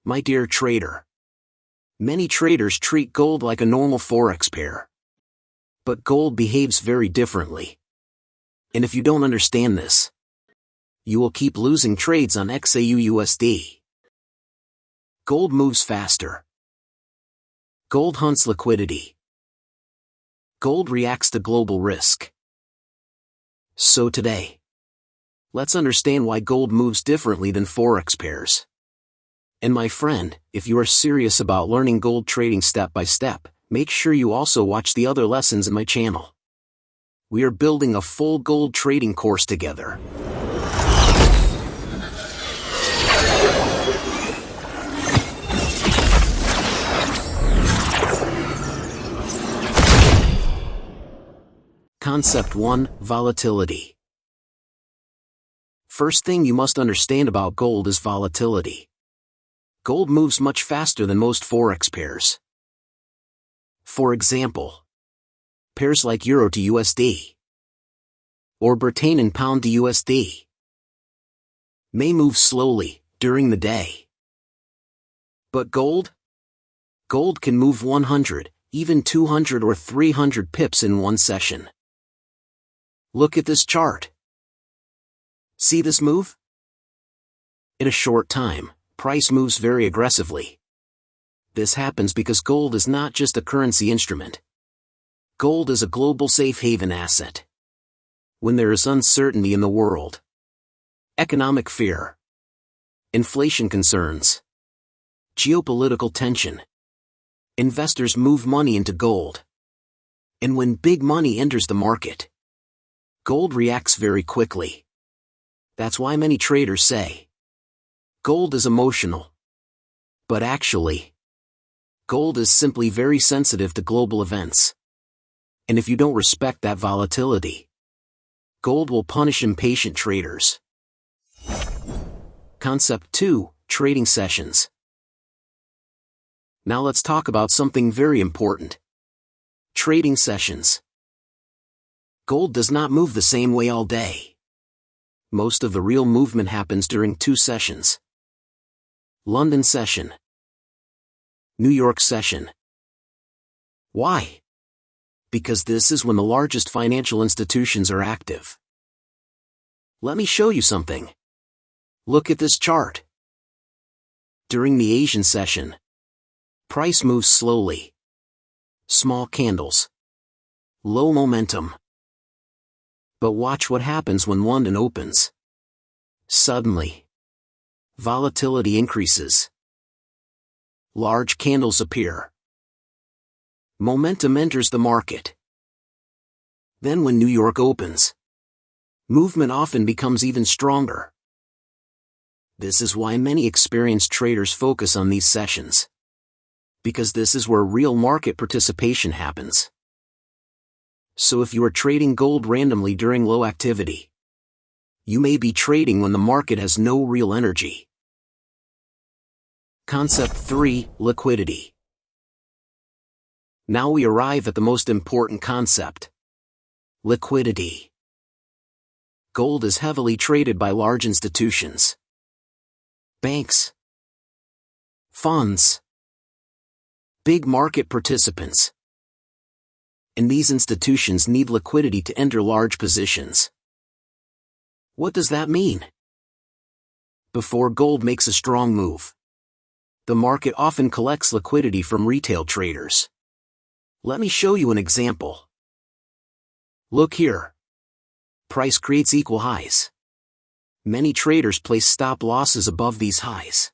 My dear trader, many traders treat gold like a normal Forex pair. But gold behaves very differently. And if you don't understand this, you will keep losing trades on XAUUSD. Gold moves faster. Gold hunts liquidity. Gold reacts to global risk. So today, let's understand why gold moves differently than Forex pairs. And my friend, if you are serious about learning gold trading step by step, make sure you also watch the other lessons in my channel. We are building a full gold trading course together. Concept 1: Volatility. First thing you must understand about gold is volatility. Gold moves much faster than most Forex pairs. For example, pairs like Euro to USD or Britain and Pound to USD may move slowly during the day. But gold? Gold can move 100, even 200 or 300 pips in one session. Look at this chart. See this move? In a short time, price moves very aggressively. This happens because gold is not just a currency instrument. Gold is a global safe haven asset. When there is uncertainty in the world, economic fear, inflation concerns, geopolitical tension, investors move money into gold. And when big money enters the market, gold reacts very quickly. That's why many traders say, gold is emotional. But actually, gold is simply very sensitive to global events. And if you don't respect that volatility, gold will punish impatient traders. Concept 2: Trading sessions. Now let's talk about something very important. Trading sessions. Gold does not move the same way all day. Most of the real movement happens during 2 sessions. London session. New York session. Why? Because this is when the largest financial institutions are active. Let me show you something. Look at this chart. During the Asian session, price moves slowly. Small candles. Low momentum. But watch what happens when London opens. Suddenly, volatility increases. Large candles appear. Momentum enters the market. Then when New York opens, movement often becomes even stronger. This is why many experienced traders focus on these sessions. Because this is where real market participation happens. So if you are trading gold randomly during low activity, you may be trading when the market has no real energy. Concept 3: Liquidity. Now we arrive at the most important concept. Liquidity. Gold is heavily traded by large institutions. Banks. Funds. Big market participants. And these institutions need liquidity to enter large positions. What does that mean? Before gold makes a strong move, the market often collects liquidity from retail traders. Let me show you an example. Look here. Price creates equal highs. Many traders place stop losses above these highs.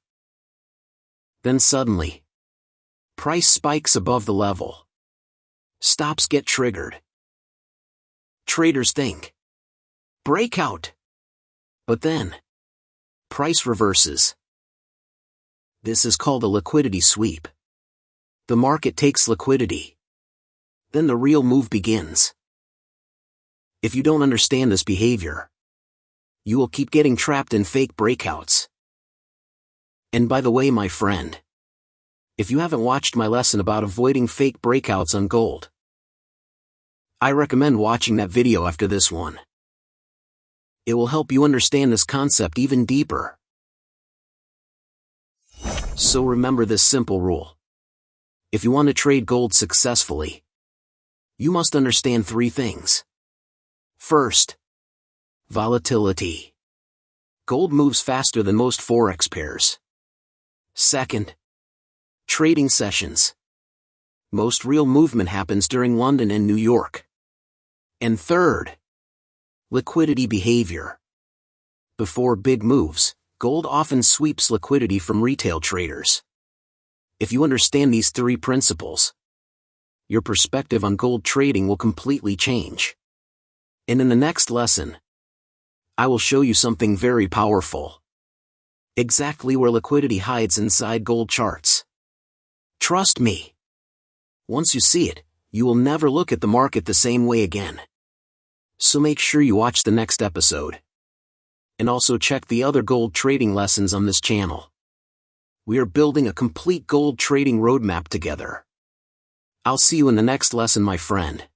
Then suddenly, price spikes above the level. Stops get triggered. Traders think, breakout. But then, price reverses. This is called a liquidity sweep. The market takes liquidity. Then the real move begins. If you don't understand this behavior, you will keep getting trapped in fake breakouts. And by the way, my friend, if you haven't watched my lesson about avoiding fake breakouts on gold, I recommend watching that video after this one. It will help you understand this concept even deeper. So remember this simple rule. If you want to trade gold successfully, you must understand 3 things. First, volatility. Gold moves faster than most Forex pairs. Second, trading sessions. Most real movement happens during London and New York. And third, liquidity behavior. Before big moves, gold often sweeps liquidity from retail traders. If you understand these 3 principles, your perspective on gold trading will completely change. And in the next lesson, I will show you something very powerful. Exactly where liquidity hides inside gold charts. Trust me. Once you see it, you will never look at the market the same way again. So make sure you watch the next episode. And also check the other gold trading lessons on this channel. We are building a complete gold trading roadmap together. I'll see you in the next lesson, my friend.